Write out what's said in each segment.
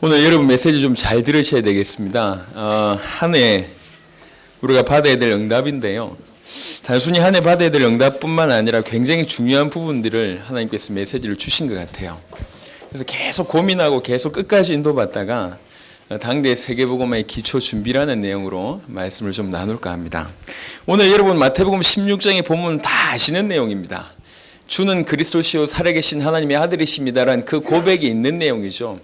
오늘 여러분 메시지 좀 잘 들으셔야 되겠습니다. 한 해 우리가 받아야 될 응답인데요. 단순히 한 해 받아야 될 응답뿐만 아니라 굉장히 중요한 부분들을 하나님께서 메시지를 주신 것 같아요. 그래서 계속 고민하고 계속 끝까지 인도받다가 당대 세계복음의 기초 준비라는 내용으로 말씀을 좀 나눌까 합니다. 오늘 여러분 마태복음 16장의 본문 다 아시는 내용입니다. 주는 그리스도시요 살아계신 하나님의 아들이십니다라는 그 고백이 있는 내용이죠.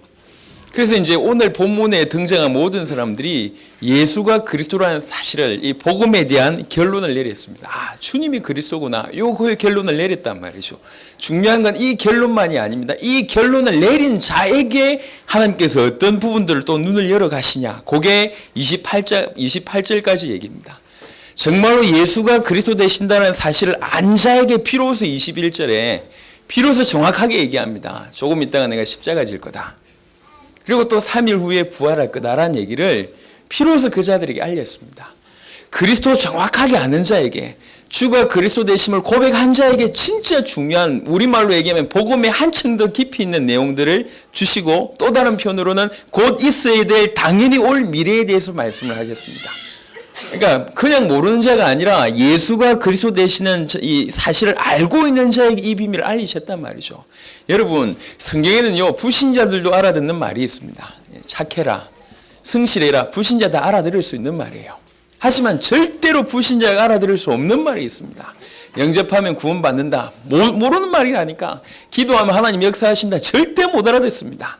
그래서 이제 오늘 본문에 등장한 모든 사람들이 예수가 그리스도라는 사실을, 이 복음에 대한 결론을 내렸습니다. 주님이 그리스도구나. 그 결론을 내렸단 말이죠. 중요한 건 이 결론만이 아닙니다. 이 결론을 내린 자에게 하나님께서 어떤 부분들을 또 눈을 열어 가시냐. 그게 28절까지 얘기입니다. 정말로 예수가 그리스도 되신다는 사실을 안 자에게 비로소 21절에 비로소 정확하게 얘기합니다. 조금 있다가 내가 십자가 질 거다. 그리고 또 3일 후에 부활할 거다라는 얘기를 비로소 그 자들에게 알렸습니다. 그리스도 정확하게 아는 자에게, 주가 그리스도 되심을 고백한 자에게 진짜 중요한, 우리말로 얘기하면 복음의 한층 더 깊이 있는 내용들을 주시고, 또 다른 편으로는 곧 있어야 될 당연히 올 미래에 대해서 말씀을 하셨습니다. 그러니까 그냥 모르는 자가 아니라 예수가 그리스도 되시는 이 사실을 알고 있는 자에게 이 비밀을 알리셨단 말이죠. 여러분, 성경에는요 불신자들도 알아듣는 말이 있습니다. 착해라, 성실해라, 불신자 다 알아들을 수 있는 말이에요. 하지만 절대로 불신자가 알아들을 수 없는 말이 있습니다. 영접하면 구원받는다, 모르는 말이라니까. 기도하면 하나님 역사하신다, 절대 못 알아듣습니다.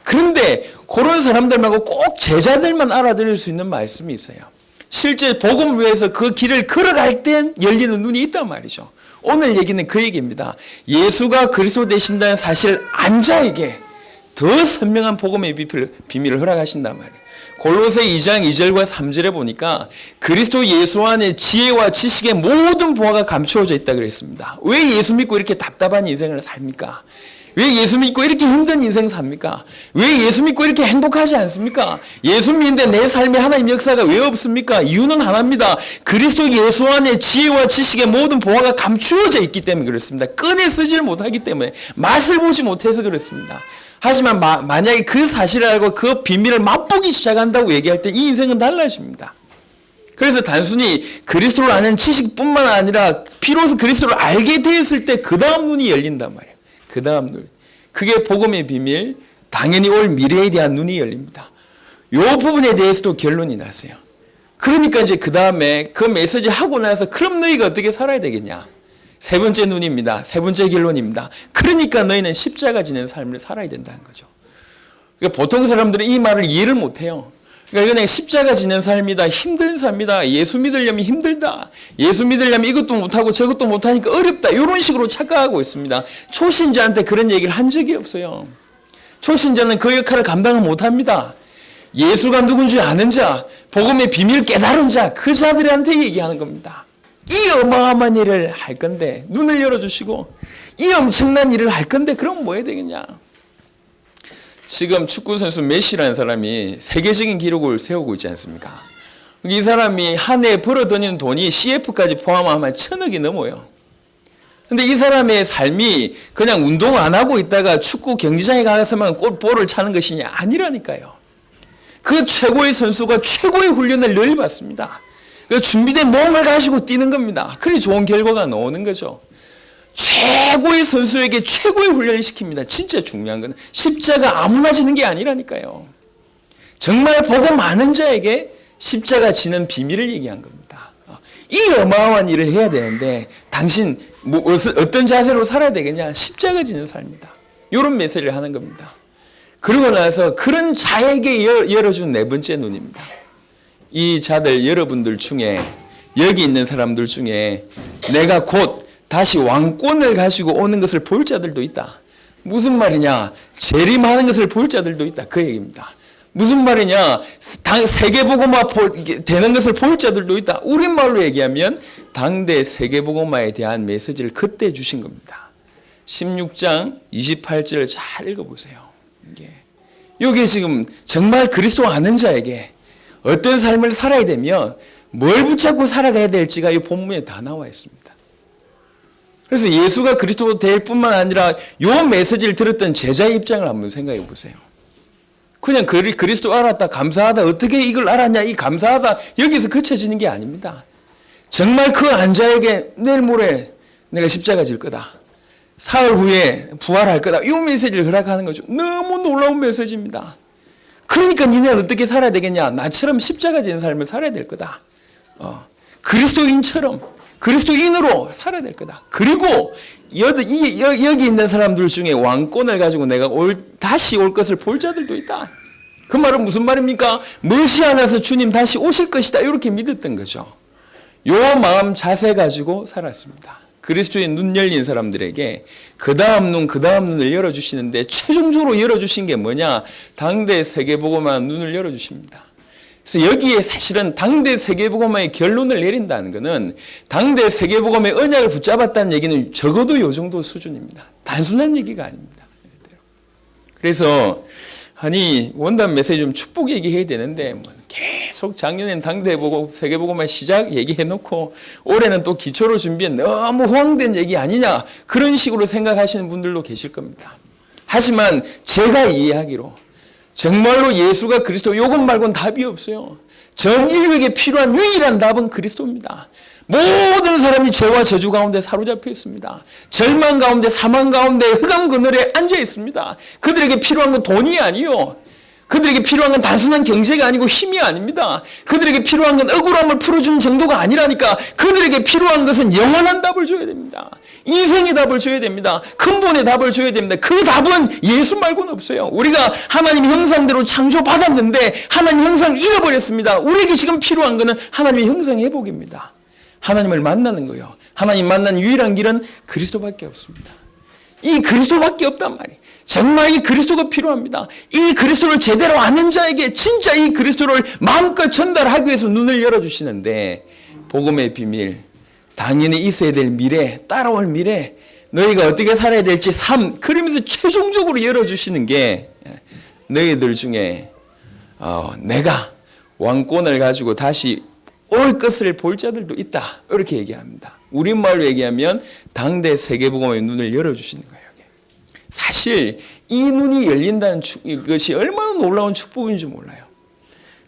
그런데 그런 사람들 말고 꼭 제자들만 알아들을 수 있는 말씀이 있어요. 실제 복음을 위해서 그 길을 걸어갈 땐 열리는 눈이 있단 말이죠. 오늘 얘기는 그 얘기입니다. 예수가 그리스도 되신다는 사실을 안 자에게 더 선명한 복음의 비밀을 허락하신단 말이에요. 골로새 2장 2절과 3절에 보니까 그리스도 예수 안에 지혜와 지식의 모든 보화가 감추어져 있다 그랬습니다. 왜 예수 믿고 이렇게 답답한 인생을 삽니까? 왜 예수 믿고 이렇게 힘든 인생 삽니까? 왜 예수 믿고 이렇게 행복하지 않습니까? 예수 믿는데 내 삶에 하나님 역사가 왜 없습니까? 이유는 하나입니다. 그리스도 예수 안에 지혜와 지식의 모든 보화가 감추어져 있기 때문에 그렇습니다. 꺼내 쓰지를 못하기 때문에, 맛을 보지 못해서 그렇습니다. 하지만 만약에 그 사실을 알고 그 비밀을 맛보기 시작한다고 얘기할 때 이 인생은 달라집니다. 그래서 단순히 그리스도를 아는 지식뿐만 아니라 비로소 그리스도를 알게 되었을 때 그 다음 눈이 열린단 말이에요. 그 다음 눈. 그게 복음의 비밀, 당연히 올 미래에 대한 눈이 열립니다. 이 부분에 대해서도 결론이 났어요. 그러니까 이제 그 다음에 그 메시지 하고 나서 그럼 너희가 어떻게 살아야 되겠냐. 세 번째 눈입니다. 세 번째 결론입니다. 그러니까 너희는 십자가 지는 삶을 살아야 된다는 거죠. 그러니까 보통 사람들은 이 말을 이해를 못해요. 그러니까 그냥 십자가 지는 삶이다, 힘든 삶이다, 예수 믿으려면 힘들다, 예수 믿으려면 이것도 못하고 저것도 못하니까 어렵다, 이런 식으로 착각하고 있습니다. 초신자한테 그런 얘기를 한 적이 없어요. 초신자는 그 역할을 감당을 못합니다. 예수가 누군지 아는 자, 복음의 비밀 깨달은 자, 그 자들한테 얘기하는 겁니다. 이 어마어마한 일을 할 건데, 눈을 열어주시고 이 엄청난 일을 할 건데 그럼 뭐 해야 되겠냐. 지금 축구선수 메시라는 사람이 세계적인 기록을 세우고 있지 않습니까? 이 사람이 한 해에 벌어들이는 돈이 CF까지 포함하면 1,000억이 넘어요. 근데 이 사람의 삶이 그냥 운동 안 하고 있다가 축구 경기장에 가서만 볼을 차는 것이 아니라니까요. 그 최고의 선수가 최고의 훈련을 늘 받습니다. 그 준비된 몸을 가지고 뛰는 겁니다. 그리 좋은 결과가 나오는 거죠. 최고의 선수에게 최고의 훈련을 시킵니다. 진짜 중요한 건 십자가 아무나 지는 게 아니라니까요. 정말 복음 많은 자에게 십자가 지는 비밀을 얘기한 겁니다. 이 어마어마한 일을 해야 되는데 당신 어떤 자세로 살아야 되겠냐? 십자가 지는 삶이다. 이런 메시지를 하는 겁니다. 그러고 나서 그런 자에게 열어준 네 번째 눈입니다. 이 자들 여러분들 중에, 여기 있는 사람들 중에 내가 곧 다시 왕권을 가지고 오는 것을 볼 자들도 있다. 무슨 말이냐? 재림하는 것을 볼 자들도 있다. 그 얘기입니다. 무슨 말이냐? 세계복음화 되는 것을 볼 자들도 있다. 우리말로 얘기하면 당대 세계복음화에 대한 메시지를 그때 주신 겁니다. 16장 28절을 잘 읽어보세요. 이게 지금 정말 그리스도 아는 자에게 어떤 삶을 살아야 되며 뭘 붙잡고 살아가야 될지가 이 본문에 다 나와 있습니다. 그래서 예수가 그리스도 될 뿐만 아니라 요 메시지를 들었던 제자의 입장을 한번 생각해 보세요. 그냥 그리스도 알았다, 감사하다, 어떻게 이걸 알았냐, 이 감사하다, 여기서 그쳐지는 게 아닙니다. 정말 그 안자에게 내일 모레 내가 십자가 질 거다, 사흘 후에 부활할 거다, 이 메시지를 허락하는 거죠. 너무 놀라운 메시지입니다. 그러니까 니네는 어떻게 살아야 되겠냐, 나처럼 십자가 지는 삶을 살아야 될 거다. 그리스도인처럼, 그리스도인으로 살아야 될 거다. 그리고 여기 있는 사람들 중에 왕권을 가지고 내가 다시 올 것을 볼 자들도 있다. 그 말은 무슨 말입니까? 머시아나서 주님 다시 오실 것이다, 이렇게 믿었던 거죠. 요 마음 자세 가지고 살았습니다. 그리스도의 눈 열린 사람들에게 그 다음 눈을 열어주시는데 최종적으로 열어주신 게 뭐냐? 당대 세계복음화 눈을 열어주십니다. 그래서 여기에 사실은 당대 세계복음화의 결론을 내린다는 것은 당대 세계복음의 언약을 붙잡았다는 얘기는 적어도 요 정도 수준입니다. 단순한 얘기가 아닙니다. 그래서 아니 원단 메시지 좀 축복 얘기해야 되는데 계속 작년엔 당대 세계복음화 시작 얘기해놓고 올해는 또 기초로 준비한 너무 호황된 얘기 아니냐, 그런 식으로 생각하시는 분들도 계실 겁니다. 하지만 제가 이해하기로 정말로 예수가 그리스도, 이것 말고는 답이 없어요. 전 인류에게 필요한 유일한 답은 그리스도입니다. 모든 사람이 죄와 저주 가운데 사로잡혀 있습니다. 절망 가운데, 사망 가운데, 흑암 그늘에 앉아 있습니다. 그들에게 필요한 건 돈이 아니요, 그들에게 필요한 건 단순한 경제가 아니고 힘이 아닙니다. 그들에게 필요한 건 억울함을 풀어주는 정도가 아니라니까. 그들에게 필요한 것은 영원한 답을 줘야 됩니다. 인생의 답을 줘야 됩니다. 근본의 답을 줘야 됩니다. 그 답은 예수 말고는 없어요. 우리가 하나님 형상대로 창조받았는데 하나님 형상을 잃어버렸습니다. 우리에게 지금 필요한 것은 하나님의 형상 회복입니다. 하나님을 만나는 거예요. 하나님 만나는 유일한 길은 그리스도밖에 없습니다. 이 그리스도밖에 없단 말이에요. 정말 이 그리스도가 필요합니다. 이 그리스도를 제대로 아는 자에게 진짜 이 그리스도를 마음껏 전달하기 위해서 눈을 열어주시는데, 복음의 비밀, 당연히 있어야 될 미래, 따라올 미래, 너희가 어떻게 살아야 될지 삶, 그러면서 최종적으로 열어주시는 게 너희들 중에 내가 왕권을 가지고 다시 올 것을 볼 자들도 있다, 이렇게 얘기합니다. 우리말로 얘기하면 당대 세계복음의 눈을 열어주시는 거예요. 사실 이 눈이 열린다는 것이 얼마나 놀라운 축복인지 몰라요.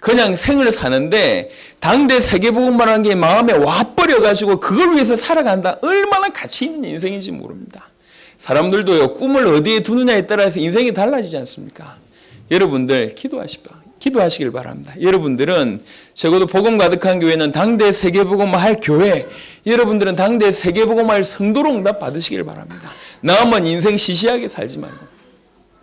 그냥 생을 사는데 당대 세계복음이라는 게 마음에 와버려가지고 그걸 위해서 살아간다, 얼마나 가치 있는 인생인지 모릅니다. 사람들도요, 꿈을 어디에 두느냐에 따라서 인생이 달라지지 않습니까? 여러분들 기도하시길 바랍니다. 여러분들은 적어도 복음 가득한 교회는 당대 세계복음화 할 교회, 여러분들은 당대 세계복음화 할 성도로 응답 받으시길 바랍니다. 나만 인생 시시하게 살지 말고.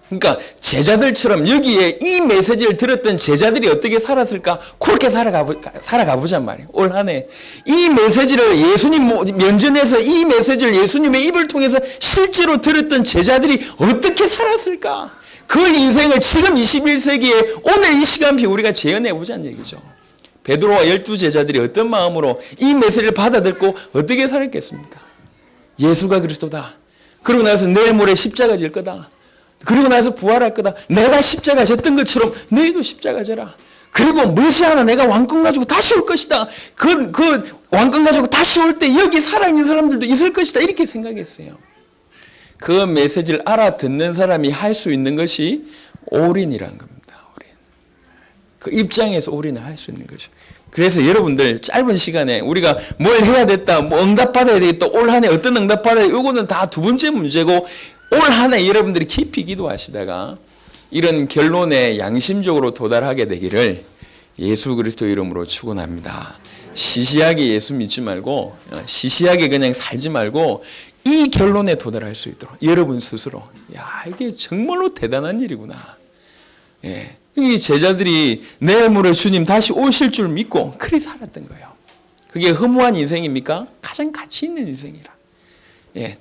그러니까 제자들처럼 여기에 이 메시지를 들었던 제자들이 어떻게 살았을까, 그렇게 살아가보잔 말이에요. 올 한 해 이 메시지를 예수님 면전에서 이 메시지를 예수님의 입을 통해서 실제로 들었던 제자들이 어떻게 살았을까, 그 인생을 지금 21세기에 오늘 이 시간표 우리가 재현해보자는 얘기죠. 베드로와 12제자들이 어떤 마음으로 이 메시지를 받아들고 어떻게 살았겠습니까? 예수가 그리스도다, 그러고 나서 내일 모레 십자가 질 거다, 그리고 나서 부활할 거다, 내가 십자가 졌던 것처럼 너희도 십자가 져라, 그리고 머시아나 내가 왕권 가지고 다시 올 것이다, 그 왕권 가지고 다시 올 때 여기 살아있는 사람들도 있을 것이다, 이렇게 생각했어요. 그 메시지를 알아듣는 사람이 할 수 있는 것이 올인이라는 겁니다. 올인. 그 입장에서 올인을 할 수 있는 거죠. 그래서 여러분들 짧은 시간에 우리가 뭘 해야 됐다, 뭐 응답받아야 되겠다, 올 한 해 어떤 응답받아야, 이거는 다 두 번째 문제고, 올 한 해 여러분들이 깊이 기도하시다가 이런 결론에 양심적으로 도달하게 되기를 예수 그리스도 이름으로 축원합니다. 시시하게 예수 믿지 말고, 시시하게 그냥 살지 말고 이 결론에 도달할 수 있도록 여러분 스스로, 이게 정말로 대단한 일이구나. 이 제자들이 내일 모레 주님 다시 오실 줄 믿고 그리 살았던 거예요. 그게 허무한 인생입니까? 가장 가치 있는 인생이라.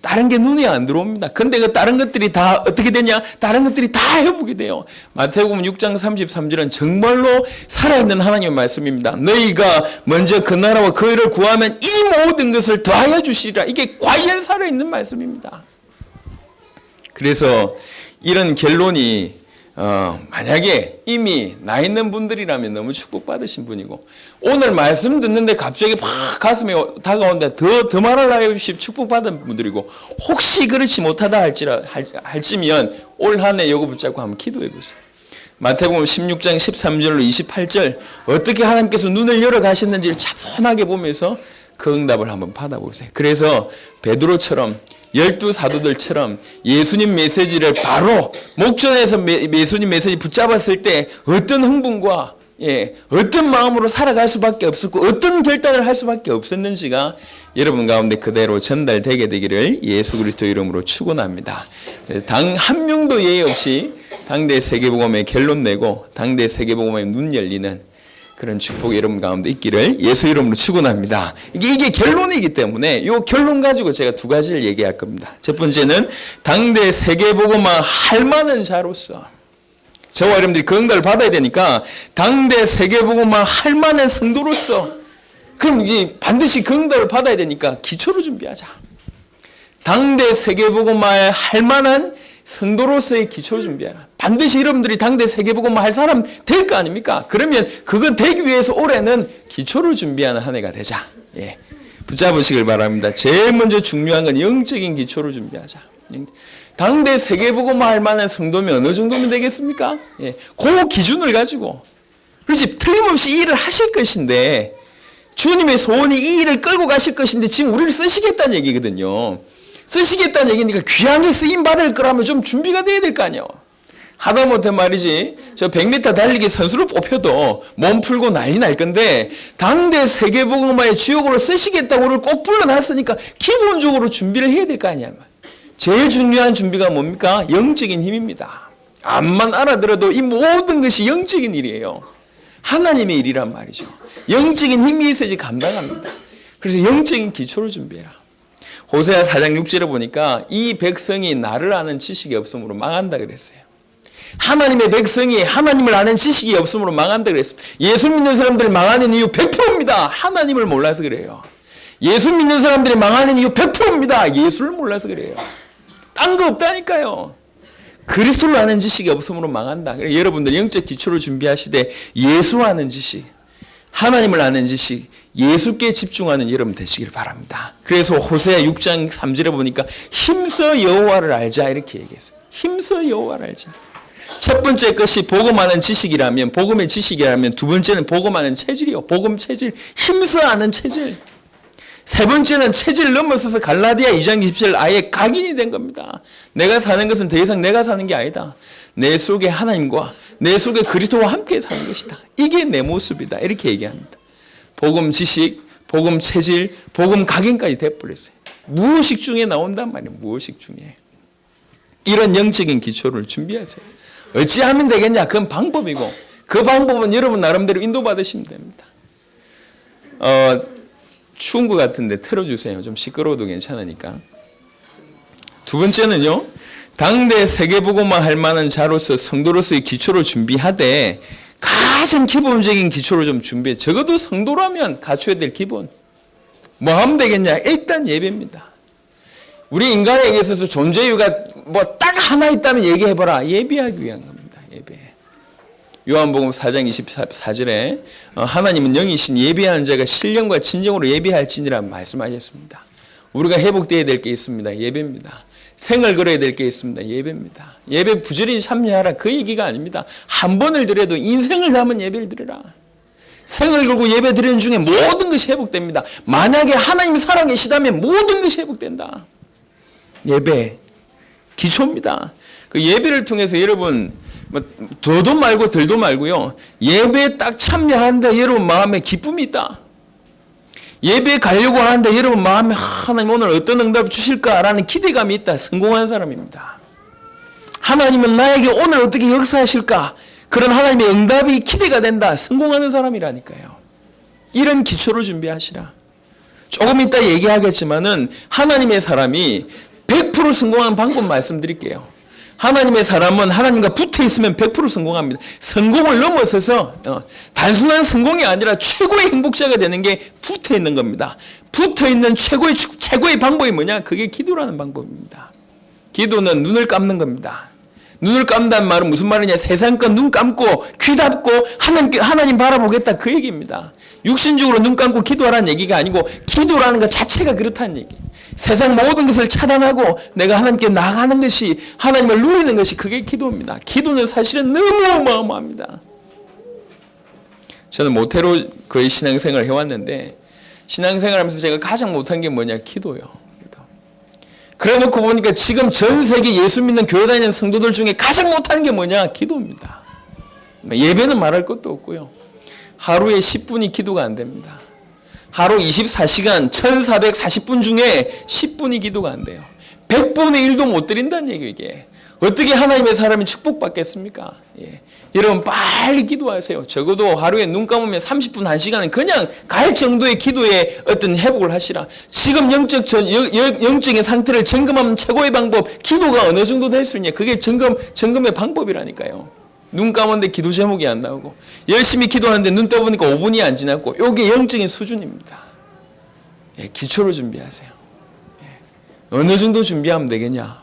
다른 게 눈에 안 들어옵니다. 근데 그 다른 것들이 다 어떻게 되냐? 다른 것들이 다 회복이 돼요. 마태복음 6장 33절은 정말로 살아있는 하나님의 말씀입니다. 너희가 먼저 그 나라와 그 의를 구하면 이 모든 것을 더하여 주시리라. 이게 과연 살아있는 말씀입니다. 그래서 이런 결론이 만약에 이미 나 있는 분들이라면 너무 축복받으신 분이고, 오늘 말씀 듣는데 갑자기 팍 가슴에 다가온다, 더 말하려고 축복받은 분들이고, 혹시 그렇지 못하다 할지면 올 한 해 요거 붙잡고 한번 기도해 보세요. 마태복음 16장 13절로 28절 어떻게 하나님께서 눈을 열어 가셨는지를 차분하게 보면서 그 응답을 한번 받아보세요. 그래서 베드로처럼 12사도들처럼 예수님 메시지를 바로 목전에서 예수님 메시지 붙잡았을 때 어떤 흥분과 어떤 마음으로 살아갈 수밖에 없었고 어떤 결단을 할 수밖에 없었는지가 여러분 가운데 그대로 전달되게 되기를 예수 그리스도 이름으로 축원합니다. 당 한 명도 예외 없이 당대 세계복음에 결론 내고 당대 세계복음에 눈 열리는 그런 축복이 여러분 가운데 있기를 예수 이름으로 축원합니다. 이게 결론이기 때문에 이 결론 가지고 제가 두 가지를 얘기할 겁니다. 첫 번째는 당대 세계복음화 할 만한 자로서, 저와 여러분들이 그 응답을 받아야 되니까 당대 세계복음화 할 만한 성도로서, 그럼 이제 반드시 그 응답을 받아야 되니까 기초를 준비하자. 당대 세계복음화 할 만한 성도로서의 기초를 준비하라. 반드시 여러분들이 당대 세계복음화 할 사람 될 거 아닙니까? 그러면 그거 되기 위해서 올해는 기초를 준비하는 한 해가 되자. 붙잡으시길 바랍니다. 제일 먼저 중요한 건 영적인 기초를 준비하자. 당대 세계복음화 할 만한 성도면 어느 정도면 되겠습니까? 그 기준을 가지고, 그렇지, 틀림없이 이 일을 하실 것인데, 주님의 소원이 이 일을 끌고 가실 것인데 지금 우리를 쓰시겠다는 얘기거든요. 쓰시겠다는 얘기니까 귀하게 쓰임받을 거라면 좀 준비가 돼야 될 거 아니에요. 하다못해 말이지, 저 100m 달리기 선수로 뽑혀도 몸 풀고 난리 날 건데 당대 세계복음화의 주역으로 쓰시겠다고 우리를 꼭 불러놨으니까 기본적으로 준비를 해야 될 거 아니야. 제일 중요한 준비가 뭡니까? 영적인 힘입니다. 암만 알아들어도 이 모든 것이 영적인 일이에요. 하나님의 일이란 말이죠. 영적인 힘이 있어야지 감당합니다. 그래서 영적인 기초를 준비해라. 호세아 4장 6절에 보니까 이 백성이 나를 아는 지식이 없으므로 망한다 그랬어요. 하나님의 백성이 하나님을 아는 지식이 없으므로 망한다 그랬습니다. 예수 믿는 사람들이 망하는 이유 100%입니다. 하나님을 몰라서 그래요. 예수 믿는 사람들이 망하는 이유 100%입니다. 예수를 몰라서 그래요. 딴 거 없다니까요. 그리스도를 아는 지식이 없으므로 망한다. 여러분들 영적 기초를 준비하시되 예수 아는 지식, 하나님을 아는 지식, 예수께 집중하는 여러분 되시길 바랍니다. 그래서 호세아 6장 3절에 보니까 힘써 여호와를 알자 이렇게 얘기했어요. 힘써 여호와를 알자. 첫 번째 것이 복음하는 지식이라면, 복음의 지식이라면, 두 번째는 복음하는 체질이요. 복음 체질, 힘써 아는 체질. 세 번째는 체질을 넘어서서 갈라디아 2장 27절 아예 각인이 된 겁니다. 내가 사는 것은 더 이상 내가 사는 게 아니다. 내 속에 하나님과 내 속에 그리스도와 함께 사는 것이다. 이게 내 모습이다. 이렇게 얘기합니다. 복음 지식, 복음 체질, 복음 각인까지 돼버렸어요. 무의식 중에 나온단 말이에요. 무의식 중에. 이런 영적인 기초를 준비하세요. 어찌하면 되겠냐? 그건 방법이고 그 방법은 여러분 나름대로 인도받으시면 됩니다. 추운 것 같은데 틀어주세요. 좀 시끄러워도 괜찮으니까. 두 번째는요. 당대 세계복음화 할 만한 자로서 성도로서의 기초를 준비하되 가장 기본적인 기초를 좀 준비해. 적어도 성도라면 갖춰야 될 기본. 뭐 하면 되겠냐? 일단 예배입니다. 우리 인간에게 있어서 존재 이유가 뭐 딱 하나 있다면 얘기해봐라. 예배하기 위한 겁니다. 예배. 요한복음 4장 24절에 하나님은 영이신 예배하는 자가 신령과 진정으로 예배할지니라 말씀하셨습니다. 우리가 회복되어야 될 게 있습니다. 예배입니다. 생을 걸어야 될 게 있습니다. 예배입니다. 예배 부지런히 참여하라 그 얘기가 아닙니다. 한 번을 드려도 인생을 담은 예배를 드리라. 생을 걸고 예배 드리는 중에 모든 것이 회복됩니다. 만약에 하나님 살아계시다면 모든 것이 회복된다. 예배 기초입니다. 그 예배를 통해서 여러분 더도 말고 덜도 말고요. 예배에 딱 참여하는데 여러분 마음에 기쁨이 있다. 예배에 가려고 하는데 여러분 마음에 하나님 오늘 어떤 응답을 주실까라는 기대감이 있다. 성공한 사람입니다. 하나님은 나에게 오늘 어떻게 역사하실까? 그런 하나님의 응답이 기대가 된다. 성공하는 사람이라니까요. 이런 기초를 준비하시라. 조금 이따 얘기하겠지만은 하나님의 사람이 100% 성공한 방법 말씀드릴게요. 하나님의 사람은 하나님과 붙어 있으면 100% 성공합니다. 성공을 넘어서서 단순한 성공이 아니라 최고의 행복자가 되는 게 붙어 있는 겁니다. 붙어 있는 최고의 방법이 뭐냐? 그게 기도라는 방법입니다. 기도는 눈을 감는 겁니다. 눈을 감다는 말은 무슨 말이냐? 세상과 눈 감고 귀 닫고 하나님 바라보겠다 그 얘기입니다. 육신적으로 눈 감고 기도하라는 얘기가 아니고 기도라는 것 자체가 그렇다는 얘기. 세상 모든 것을 차단하고 내가 하나님께 나아가는 것이, 하나님을 누리는 것이 그게 기도입니다. 기도는 사실은 너무 어마어마합니다. 저는 모태로 거의 신앙생활을 해왔는데 신앙생활하면서 제가 가장 못한 게 뭐냐? 기도요. 그래 놓고 보니까 지금 전 세계 예수 믿는 교회 다니는 성도들 중에 가장 못하는 게 뭐냐? 기도입니다. 예배는 말할 것도 없고요. 하루에 10분이 기도가 안 됩니다. 하루 24시간 1440분 중에 10분이 기도가 안 돼요. 100분의 1도 못 드린다는 얘기예요. 이게 어떻게 하나님의 사람이 축복받겠습니까? 예. 여러분 빨리 기도하세요. 적어도 하루에 눈 감으면 30분 1시간은 그냥 갈 정도의 기도에 어떤 회복을 하시라. 지금 영적인 상태를 점검하는 최고의 방법, 기도가 어느 정도 될 수 있냐. 그게 점검의 방법이라니까요. 눈 감았는데 기도 제목이 안 나오고 열심히 기도하는데 눈 떠보니까 5분이 안 지났고, 이게 영적인 수준입니다. 예, 기초를 준비하세요. 예. 어느 정도 준비하면 되겠냐.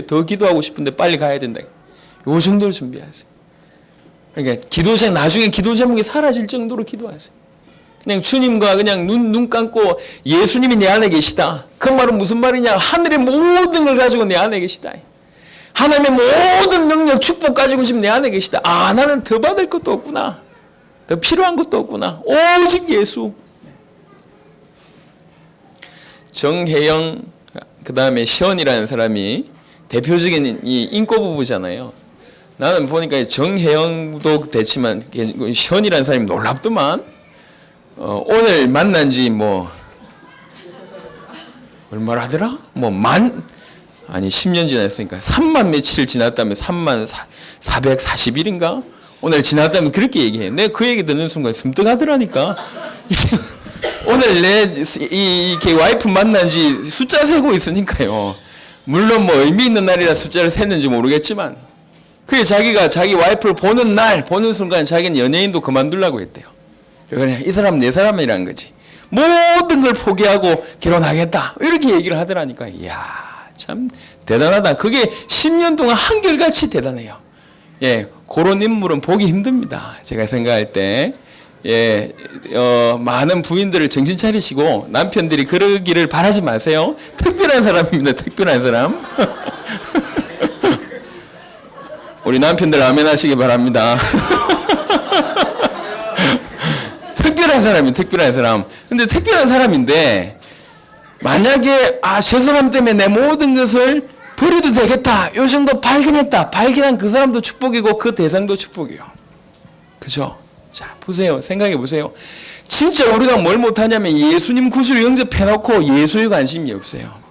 더 기도하고 싶은데 빨리 가야 된다. 요 정도를 준비하세요. 그러니까 나중에 기도 제목이 사라질 정도로 기도하세요. 그냥 주님과 그냥 눈 감고 예수님이 내 안에 계시다. 그 말은 무슨 말이냐? 하늘의 모든 걸 가지고 내 안에 계시다. 하나님의 모든 능력, 축복 가지고 지금 내 안에 계시다. 아, 나는 더 받을 것도 없구나. 더 필요한 것도 없구나. 오직 예수. 정혜영, 그 다음에 시원이라는 사람이 대표적인 이 인꼬 부부잖아요. 나는 보니까 정혜영도 됐지만 시원이라는 사람이 놀랍더만. 오늘 만난 지 얼마라더라? 10년 지났으니까 3만 며칠 지났다면 3만 440일인가? 오늘 지났다면 그렇게 얘기해. 내가 그 얘기 듣는 순간 섬뜩하더라니까. 오늘 이렇게 와이프 만난 지 숫자 세고 있으니까요. 물론 의미 있는 날이라 숫자를 셌는지 모르겠지만, 그게 자기가 자기 와이프를 보는 순간 자기는 연예인도 그만두려고 했대요. 그냥 이 사람 내 사람이라는 거지. 모든 걸 포기하고 결혼하겠다. 이렇게 얘기를 하더라니까. 이야, 참 대단하다. 그게 10년 동안 한결같이 대단해요. 예, 그런 인물은 보기 힘듭니다. 제가 생각할 때. 예, 많은 부인들을 정신 차리시고 남편들이 그러기를 바라지 마세요. 특별한 사람입니다. 특별한 사람. 우리 남편들 아멘 하시기 바랍니다. 특별한 사람이에요. 특별한 사람. 근데 특별한 사람인데 만약에 저 사람 때문에 내 모든 것을 버려도 되겠다. 요 정도 발견했다. 발견한 그 사람도 축복이고 그 대상도 축복이에요. 그죠? 자, 보세요. 생각해 보세요. 진짜 우리가 뭘 못하냐면 예수님 구주를 영접해놓고 예수에 관심이 없어요.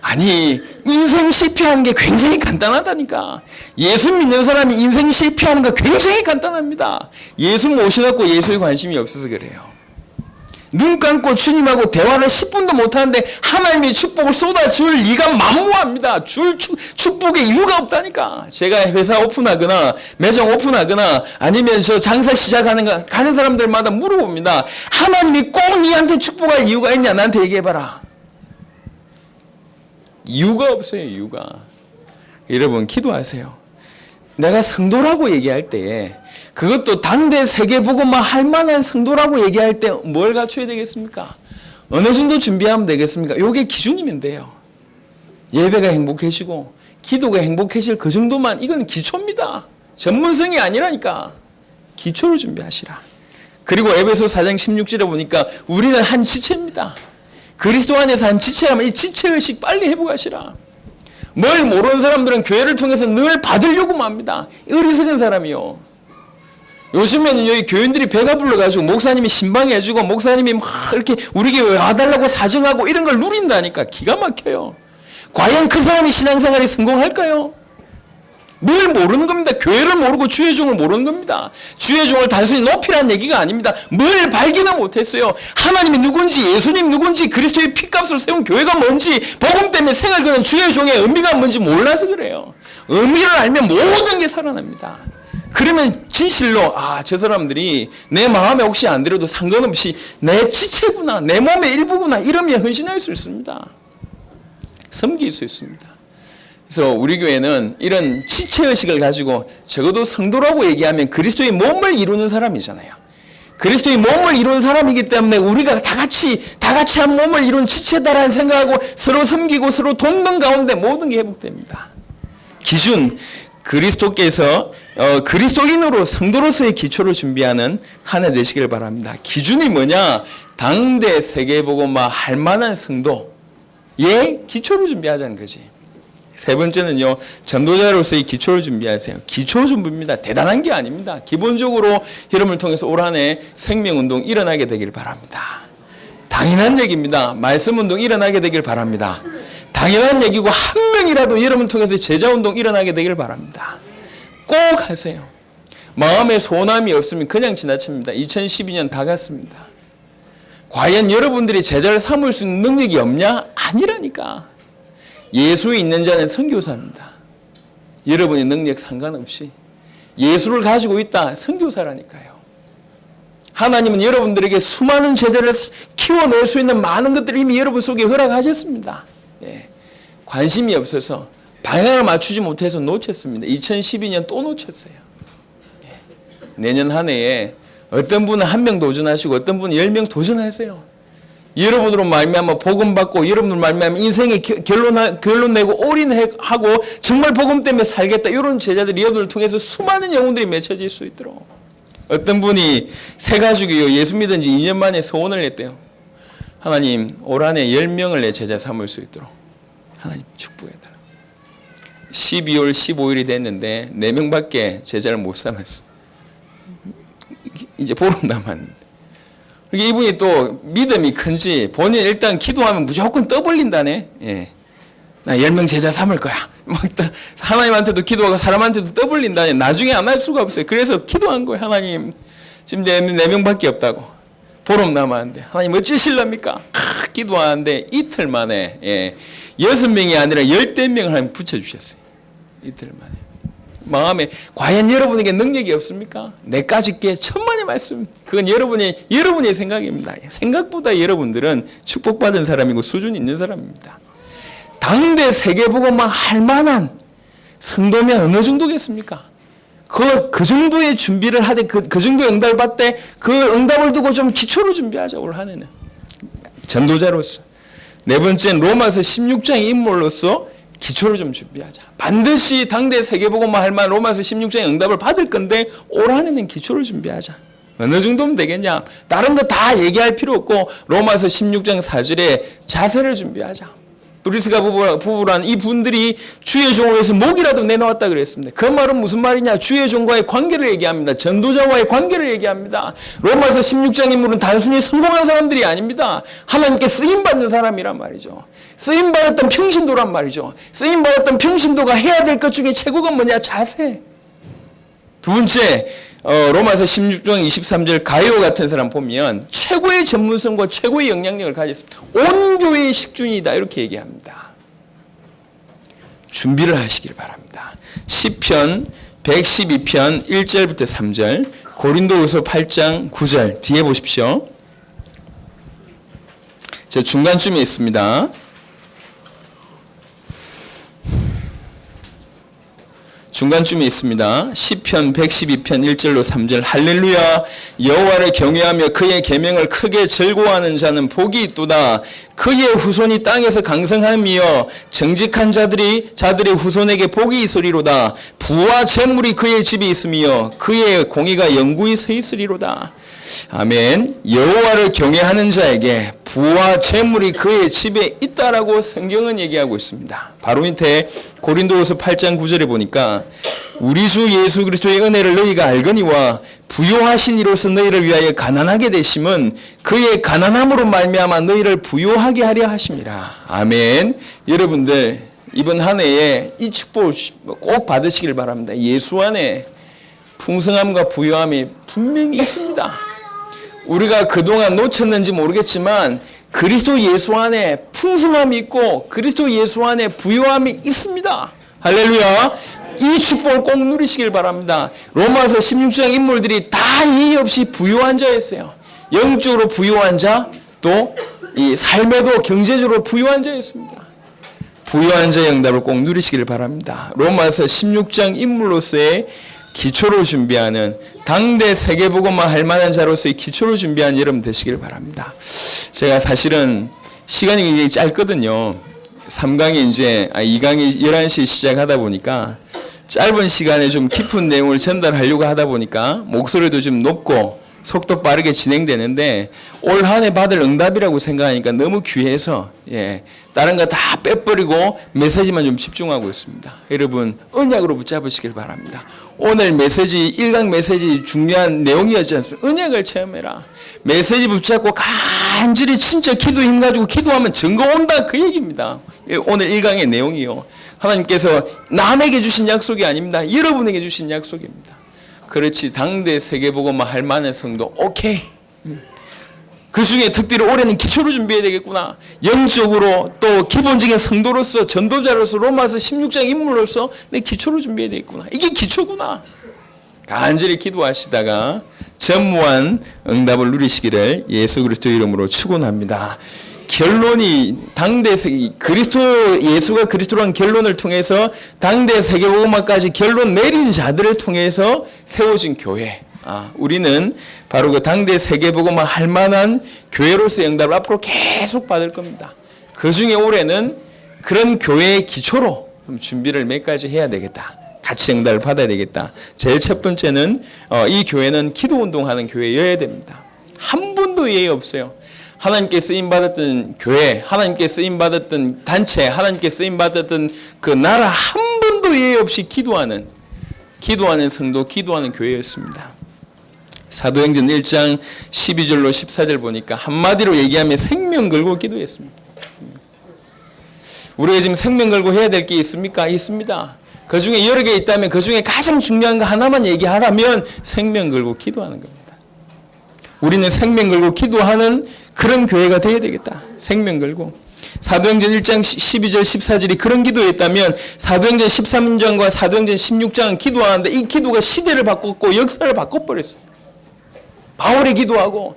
아니, 인생 실패하는 게 굉장히 간단하다니까. 예수 믿는 사람이 인생 실패하는 거 굉장히 간단합니다. 예수 모셔놓고 예수에 관심이 없어서 그래요. 눈 감고 주님하고 대화를 10분도 못하는데 하나님이 축복을 쏟아줄 리가 만무합니다. 줄 축복의 이유가 없다니까. 제가 회사 오픈하거나 매장 오픈하거나 아니면 저 장사 시작하는 가는 사람들마다 물어봅니다. 하나님이 꼭 니한테 축복할 이유가 있냐? 나한테 얘기해봐라. 이유가 없어요. 이유가. 여러분 기도하세요. 내가 성도라고 얘기할 때, 그것도 당대 세계복음만 할 만한 성도라고 얘기할 때 뭘 갖춰야 되겠습니까? 어느 정도 준비하면 되겠습니까? 이게 기준이면 돼요. 예배가 행복해지고 기도가 행복해질 그 정도만, 이건 기초입니다. 전문성이 아니라니까. 기초를 준비하시라. 그리고 에베소 4장 16절에 보니까 우리는 한 지체입니다. 그리스도 안에서 한 지체라면 이 지체의식 빨리 회복하시라. 뭘 모르는 사람들은 교회를 통해서 늘 받으려고만 합니다. 어리석은 사람이요. 요즘에는 여기 교인들이 배가 불러가지고 목사님이 신방해주고 목사님이 막 이렇게 우리 교회 와달라고 사정하고 이런 걸 누린다니까. 기가 막혀요. 과연 그 사람이 신앙생활이 성공할까요? 뭘 모르는 겁니다. 교회를 모르고 주의 종을 모르는 겁니다. 주의 종을 단순히 높이라는 얘기가 아닙니다. 뭘 발견을 못했어요. 하나님이 누군지, 예수님 누군지, 그리스도의 피값으로 세운 교회가 뭔지, 복음 때문에 생을 거는 주의 종의 의미가 뭔지 몰라서 그래요. 의미를 알면 모든 게 살아납니다. 그러면 진실로 저 사람들이 내 마음에 혹시 안 들어도 상관없이 내 지체구나, 내 몸의 일부구나 이러면 헌신할 수 있습니다. 섬길 수 있습니다. 그래서 우리 교회는 이런 지체의식을 가지고 적어도 성도라고 얘기하면 그리스도의 몸을 이루는 사람이잖아요. 그리스도의 몸을 이룬 사람이기 때문에 우리가 다 같이 한 몸을 이룬 지체다라는 생각하고 서로 섬기고 서로 돕는 가운데 모든 게 회복됩니다. 기준, 그리스도께서 그리스도인으로 성도로서의 기초를 준비하는 한 해 되시길 바랍니다. 기준이 뭐냐? 당대 세계복음화 할 만한 성도의 기초를 준비하자는 거지. 세 번째는요, 전도자로서의 기초를 준비하세요. 기초 준비입니다. 대단한 게 아닙니다. 기본적으로 여러분을 통해서 올 한 해 생명운동 일어나게 되길 바랍니다. 당연한 얘기입니다. 말씀운동 일어나게 되길 바랍니다. 당연한 얘기고 한 명이라도 여러분 통해서 제자운동 일어나게 되길 바랍니다. 꼭 하세요. 마음에 소원함이 없으면 그냥 지나칩니다. 2012년 다 갔습니다. 과연 여러분들이 제자를 삼을 수 있는 능력이 없냐? 아니라니까. 예수에 있는 자는 선교사입니다. 여러분의 능력 상관없이 예수를 가지고 있다, 선교사라니까요. 하나님은 여러분들에게 수많은 제자를 키워낼 수 있는 많은 것들을 이미 여러분 속에 허락하셨습니다. 예. 관심이 없어서 방향을 맞추지 못해서 놓쳤습니다. 2012년 또 놓쳤어요. 예. 내년 한 해에 어떤 분은 1명 도전하시고 어떤 분은 10명 도전하세요. 여러분으로 말미암아 복음 받고 여러분으로 말미암아 인생의 결론 내고 올인하고 정말 복음 때문에 살겠다, 이런 제자들이 여러분을 통해서 수많은 영혼들이 맺혀질 수 있도록. 어떤 분이 새 가족이요, 예수 믿은 지 2년 만에 소원을 했대요. 하나님, 올 한 해 10명을 내 제자 삼을 수 있도록 하나님 축복해달라. 12월 15일이 됐는데 4명밖에 제자를 못 삼았어. 이제 보름 남았는데. 이분이 또 믿음이 큰지 본인 일단 기도하면 무조건 떠벌린다네. 예. 나 10명 제자 삼을 거야. 막 하나님한테도 기도하고 사람한테도 떠벌린다네. 나중에 안 할 수가 없어요. 그래서 기도한 거예요. 하나님, 지금 내 4명밖에 없다고. 보름 남았는데 하나님 어찌실랍니까? 기도하는데 이틀 만에 6명이 아니라 10명을 하나님 붙여주셨어요. 이틀 만에. 마음에 과연 여러분에게 능력이 없습니까? 내까지 게 천만의 말씀. 그건 여러분의 생각입니다. 생각보다 여러분들은 축복받은 사람이고 수준 있는 사람입니다. 당대 세계복음만 할 만한 성도면 어느 정도겠습니까? 그 정도의 준비를 하되 그 정도의 응답을 받되 그 응답을 두고 좀 기초로 준비하자. 올 한 해는 전도자로서. 네 번째는 로마서 16장의 인물로서 기초를 좀 준비하자. 반드시 당대 세계복음화 할 만한 로마서 16장의 응답을 받을 건데 올 한 해는 기초를 준비하자. 어느 정도면 되겠냐? 다른 거 다 얘기할 필요 없고 로마서 16장 4절에 자세를 준비하자. 브리스가 부부란 이 분들이 주의 종을 위해서 목이라도 내놓았다 그랬습니다. 그 말은 무슨 말이냐? 주의 종과의 관계를 얘기합니다. 전도자와의 관계를 얘기합니다. 로마서 16장 인물은 단순히 성공한 사람들이 아닙니다. 하나님께 쓰임받는 사람이란 말이죠. 쓰임받았던 평신도란 말이죠. 쓰임받았던 평신도가 해야 될 것 중에 최고가 뭐냐? 자세. 두 번째, 로마서 16장 23절 가이오 같은 사람 보면 최고의 전문성과 최고의 영향력을 가졌습니다. 온 교회의 식준이다, 이렇게 얘기합니다. 준비를 하시길 바랍니다. 시편 112편 1절부터 3절, 고린도후서 8장 9절 뒤에 보십시오. 저 중간쯤에 있습니다. 중간쯤에 있습니다. 시편 112편 1절로 3절. 할렐루야, 여호와를 경외하며 그의 계명을 크게 즐거워하는 자는 복이 있도다. 그의 후손이 땅에서 강성하며 정직한 자들의 후손에게 복이 있으리로다. 부와 재물이 그의 집에 있으며 그의 공의가 영구히 서 있으리로다. 아멘. 여호와를 경외하는 자에게 부와 재물이 그의 집에 있다라고 성경은 얘기하고 있습니다. 바로 밑에 고린도후서 8장 9절에 보니까 우리 주 예수 그리스도의 은혜를 너희가 알거니와 부요하신 이로써 너희를 위하여 가난하게 되심은 그의 가난함으로 말미암아 너희를 부요하게 하려 하심이라. 아멘. 여러분들 이번 한 해에 이 축복을 꼭 받으시길 바랍니다. 예수 안에 풍성함과 부요함이 분명히 있습니다. 우리가 그동안 놓쳤는지 모르겠지만 그리스도 예수 안에 풍성함이 있고 그리스도 예수 안에 부요함이 있습니다. 할렐루야. 이 축복을 꼭 누리시길 바랍니다. 로마서 16장 인물들이 다 이의 없이 부요한 자였어요. 영적으로 부요한 자, 또 이 삶에도 경제적으로 부요한 자였습니다. 부유한 자의 응답을 꼭 누리시길 바랍니다. 로마서 16장 인물로서의 기초로 준비하는, 당대 세계복음화 할 만한 자로서의 기초로 준비한 여러분 되시길 바랍니다. 제가 사실은 시간이 굉장히 짧거든요. 3강이 이제 2강이 11시에 시작하다 보니까 짧은 시간에 좀 깊은 내용을 전달하려고 하다 보니까 목소리도 좀 높고 속도 빠르게 진행되는데, 올 한 해 받을 응답이라고 생각하니까 너무 귀해서 다른 거 다 빼버리고 메시지만 좀 집중하고 있습니다. 여러분 언약으로 붙잡으시길 바랍니다. 오늘 메시지 1강 메시지 중요한 내용이었지 않습니까? 언약을 체험해라. 메시지 붙잡고 간절히 진짜 기도 힘가지고 기도하면 증거 온다, 그 얘기입니다. 오늘 1강의 내용이요. 하나님께서 남에게 주신 약속이 아닙니다. 여러분에게 주신 약속입니다. 그렇지, 당대 세계복음화 할 만한 성도 오케이. 그 중에 특별히 올해는 기초로 준비해야 되겠구나. 영적으로 또 기본적인 성도로서, 전도자로서, 로마서 16장 인물로서 내 기초로 준비해야 되겠구나. 이게 기초구나. 간절히 기도하시다가 전무한 응답을 누리시기를 예수 그리스도 이름으로 축원합니다. 결론이 당대 그리스도, 예수가 그리스도라는 결론을 통해서 당대 세계복음화까지 결론 내린 자들을 통해서 세워진 교회. 우리는 바로 그 당대 세계복음화 할 만한 교회로서의 응답을 앞으로 계속 받을 겁니다. 그 중에 올해는 그런 교회의 기초로 준비를 몇 가지 해야 되겠다. 같이 응답을 받아야 되겠다. 제일 첫 번째는 이 교회는 기도 운동하는 교회여야 됩니다. 한 번도 예외 없어요. 하나님께 쓰임받았던 교회, 하나님께 쓰임받았던 단체, 하나님께 쓰임받았던 그 나라 한 번도 예외 없이 기도하는 성도, 기도하는 교회였습니다. 사도행전 1장 12절로 14절 보니까 한마디로 얘기하면 생명 걸고 기도했습니다. 우리가 지금 생명 걸고 해야 될 게 있습니까? 있습니다. 그 중에 여러 개 있다면 그 중에 가장 중요한 거 하나만 얘기하라면 생명 걸고 기도하는 겁니다. 우리는 생명 걸고 기도하는 그런 교회가 되어야 되겠다. 생명 걸고. 사도행전 1장 12절 14절이 그런 기도였다면 사도행전 13장과 사도행전 16장은 기도하는데 이 기도가 시대를 바꿨고 역사를 바꿔버렸어요. 바울이 기도하고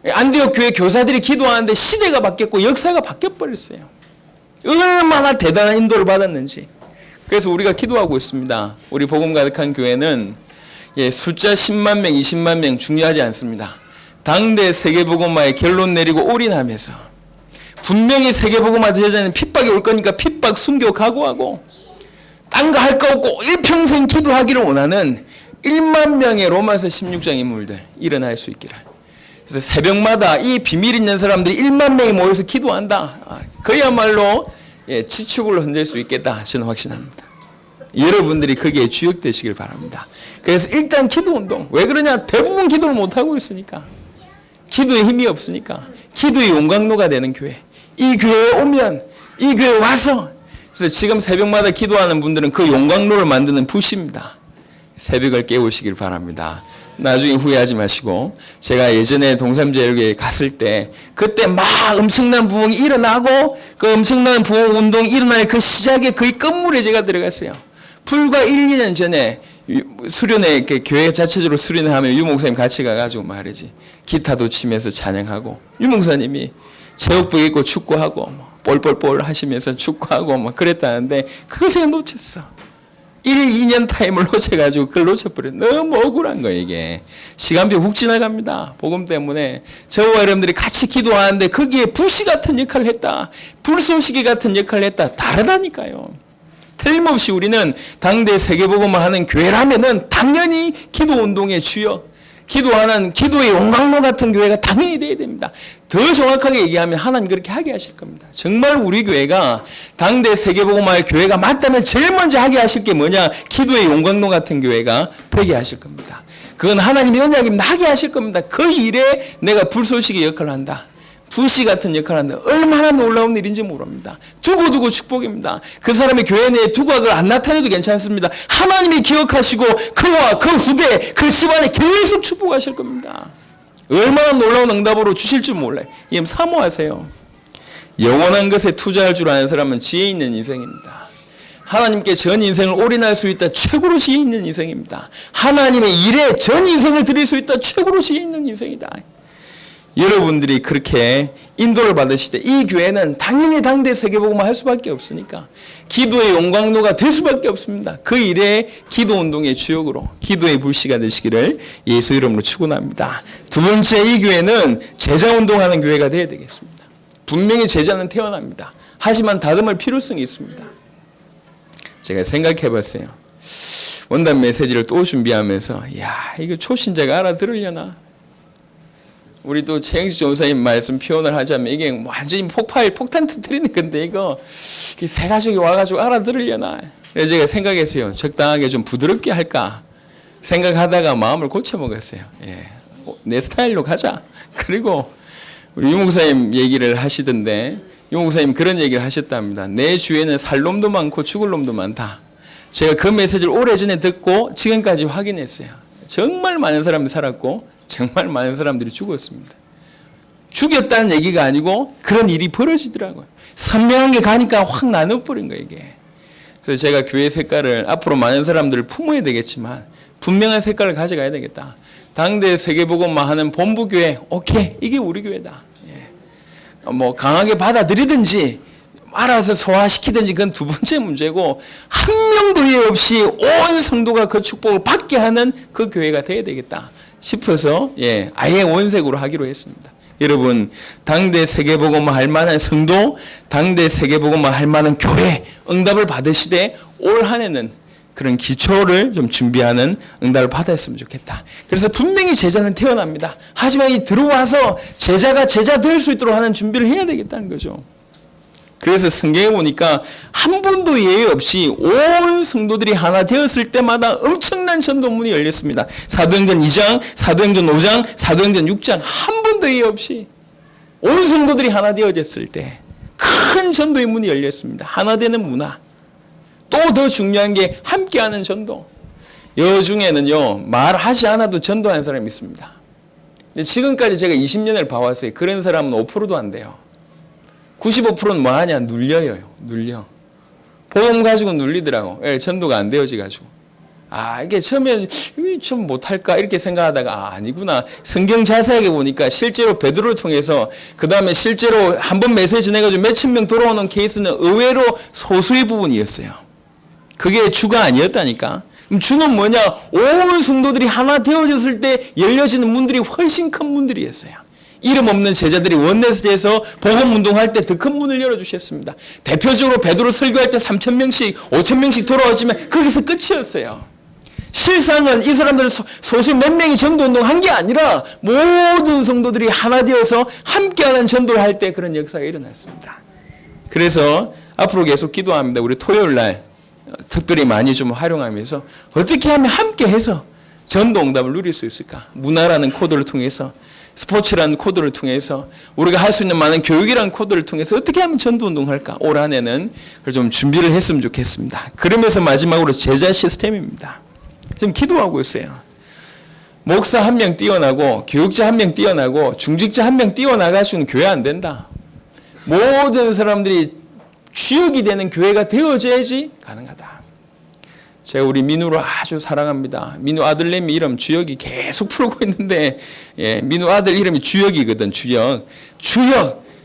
안디옥 교회 교사들이 기도하는데 시대가 바뀌었고 역사가 바뀌어버렸어요. 얼마나 대단한 인도를 받았는지. 그래서 우리가 기도하고 있습니다. 우리 복음 가득한 교회는 숫자 10만 명, 20만 명 중요하지 않습니다. 당대 세계복음화에 결론 내리고 올인하면서 분명히 세계복음화 제자는 핍박이 올 거니까 핍박 숨겨 각오하고 딴 거 할 거 없고 일평생 기도하기를 원하는 1만 명의 로마서 16장 인물들 일어날 수 있기를. 그래서 새벽마다 이 비밀 있는 사람들이 1만 명이 모여서 기도한다. 그야말로 지축을 흔들 수 있겠다. 저는 확신합니다. 여러분들이 거기에 주역되시길 바랍니다. 그래서 일단 기도운동. 왜 그러냐? 대부분 기도를 못하고 있으니까. 기도에 힘이 없으니까. 기도의 용광로가 되는 교회. 이 교회에 오면, 이 교회에 와서, 그래서 지금 새벽마다 기도하는 분들은 그 용광로를 만드는 붓입니다. 새벽을 깨우시길 바랍니다. 나중에 후회하지 마시고, 제가 예전에 동삼제일교회에 갔을 때 그때 막 엄청난 부흥이 일어나고 그 엄청난 부흥 운동이 일어날 그 시작에 거의 끝물에 제가 들어갔어요. 불과 1, 2년 전에 수련회, 이렇게 교회 자체적으로 수련회 하면 유 목사님 같이 가가지고 말이지. 기타도 치면서 찬양하고, 유 목사님이 제복복 입고 축구하고, 볼볼볼 하시면서 축구하고, 막 그랬다는데, 그걸 제가 놓쳤어. 1, 2년 타임을 놓쳐가지고 그걸 놓쳐버려. 너무 억울한 거예요, 이게. 시간표 훅 지나갑니다. 복음 때문에. 저와 여러분들이 같이 기도하는데 거기에 불씨 같은 역할을 했다. 불쏘시개 같은 역할을 했다. 다르다니까요. 틀림없이 우리는 당대 세계복음화 하는 교회라면은 당연히 기도 운동의 주역, 기도하는 기도의 용광로 같은 교회가 당연히 돼야 됩니다. 더 정확하게 얘기하면 하나님 그렇게 하게 하실 겁니다. 정말 우리 교회가 당대 세계복음화의 교회가 맞다면 제일 먼저 하게 하실 게 뭐냐? 기도의 용광로 같은 교회가 되게 하실 겁니다. 그건 하나님의 언약입니다. 하게 하실 겁니다. 그 일에 내가 불쏘시개 역할을 한다. 불씨 같은 역할을 한다. 얼마나 놀라운 일인지 모릅니다. 두고두고 축복입니다. 그 사람의 교회 내에 두각을 안 나타내도 괜찮습니다. 하나님이 기억하시고 그와 그 후대, 그 집안에 계속 축복하실 겁니다. 얼마나 놀라운 응답으로 주실 줄 몰라요. 이 사모하세요. 영원한 것에 투자할 줄 아는 사람은 지혜 있는 인생입니다. 하나님께 전 인생을 올인할 수 있다. 최고로 지혜 있는 인생입니다. 하나님의 일에 전 인생을 드릴 수 있다. 최고로 지혜 있는 인생이다. 여러분들이 그렇게 인도를 받으실 때 이 교회는 당연히 당대 세계복음화 할 수밖에 없으니까 기도의 용광로가 될 수밖에 없습니다. 그 일에 기도운동의 주역으로 기도의 불씨가 되시기를 예수 이름으로 축원합니다. 두 번째, 이 교회는 제자운동하는 교회가 되어야 되겠습니다. 분명히 제자는 태어납니다. 하지만 다듬을 필요성이 있습니다. 제가 생각해 봤어요. 원단 메시지를 또 준비하면서 이거 초신자가 알아들으려나? 우리 또 최영식 전사님 말씀 표현을 하자면 이게 완전히 폭탄 터뜨리는 건데 이거 새 가족이 와가지고 알아들으려나? 그래서 제가 생각했어요. 적당하게 좀 부드럽게 할까 생각하다가 마음을 고쳐먹었어요. 내 스타일로 가자. 그리고 우리 유 목사님 얘기를 하시던데 유 목사님 그런 얘기를 하셨답니다. 내 주위에는 살 놈도 많고 죽을 놈도 많다. 제가 그 메시지를 오래전에 듣고 지금까지 확인했어요. 정말 많은 사람들이 살았고 정말 많은 사람들이 죽었습니다. 죽였다는 얘기가 아니고 그런 일이 벌어지더라고요. 선명한 게 가니까 확 나눠버린 거예요, 이게. 그래서 제가 교회 색깔을 앞으로 많은 사람들을 품어야 되겠지만 분명한 색깔을 가져가야 되겠다. 당대 세계복음화 하는 본부교회, 오케이, 이게 우리 교회다. 강하게 받아들이든지 알아서 소화시키든지 그건 두 번째 문제고 한 명도 예외 없이 온 성도가 그 축복을 받게 하는 그 교회가 되어야 되겠다 싶어서 아예 원색으로 하기로 했습니다. 여러분, 당대 세계복음화 할 만한 성도, 당대 세계복음화 할 만한 교회 응답을 받으시되 올 한 해는 그런 기초를 좀 준비하는 응답을 받았으면 좋겠다. 그래서 분명히 제자는 태어납니다. 하지만 이 들어와서 제자가 제자 될 수 있도록 하는 준비를 해야 되겠다는 거죠. 그래서 성경에 보니까 한 번도 예외 없이 온 성도들이 하나 되었을 때마다 엄청난 전도문이 열렸습니다. 사도행전 2장, 사도행전 5장, 사도행전 6장 한 번도 예외 없이 온 성도들이 하나 되어졌을 때 큰 전도의 문이 열렸습니다. 하나 되는 문화. 또 더 중요한 게 함께하는 전도. 여중에는요 말하지 않아도 전도하는 사람이 있습니다. 지금까지 제가 20년을 봐왔어요. 그런 사람은 5%도 안 돼요. 95%는 뭐 하냐? 눌려요. 눌려. 보험 가지고 눌리더라고. 전도가 안 되어지가지고. 이게 처음엔 좀 못할까? 이렇게 생각하다가 아니구나. 성경 자세하게 보니까 실제로 베드로를 통해서 그 다음에 실제로 한번 메시지 내가지고 몇천 명 돌아오는 케이스는 의외로 소수의 부분이었어요. 그게 주가 아니었다니까. 그럼 주는 뭐냐? 온 성도들이 하나 되어졌을 때 열려지는 문들이 훨씬 큰 문들이었어요. 이름 없는 제자들이 원내스에서 복음운동할 때 더 큰 문을 열어주셨습니다. 대표적으로 베드로 설교할 때 3,000명씩 5,000명씩 돌아왔지만 거기서 끝이었어요. 실상은 이 사람들 소수 몇 명이 전도운동한 게 아니라 모든 성도들이 하나 되어서 함께하는 전도를 할 때 그런 역사가 일어났습니다. 그래서 앞으로 계속 기도합니다. 우리 토요일날 특별히 많이 좀 활용하면서 어떻게 하면 함께해서 전도응답을 누릴 수 있을까? 문화라는 코드를 통해서 스포츠라는 코드를 통해서 우리가 할 수 있는 많은 교육이라는 코드를 통해서 어떻게 하면 전도운동할까? 올 한 해는 좀 준비를 했으면 좋겠습니다. 그러면서 마지막으로 제자 시스템입니다. 지금 기도하고 있어요. 목사 한 명 뛰어나고 교육자 한 명 뛰어나고 중직자 한 명 뛰어나가시는 교회 안 된다. 모든 사람들이 주역이 되는 교회가 되어져야지 가능하다. 제가 우리 민우를 아주 사랑합니다. 민우 아들내미 이름 주역이 계속 풀고 있는데 민우 아들 이름이 주역이거든. 주역.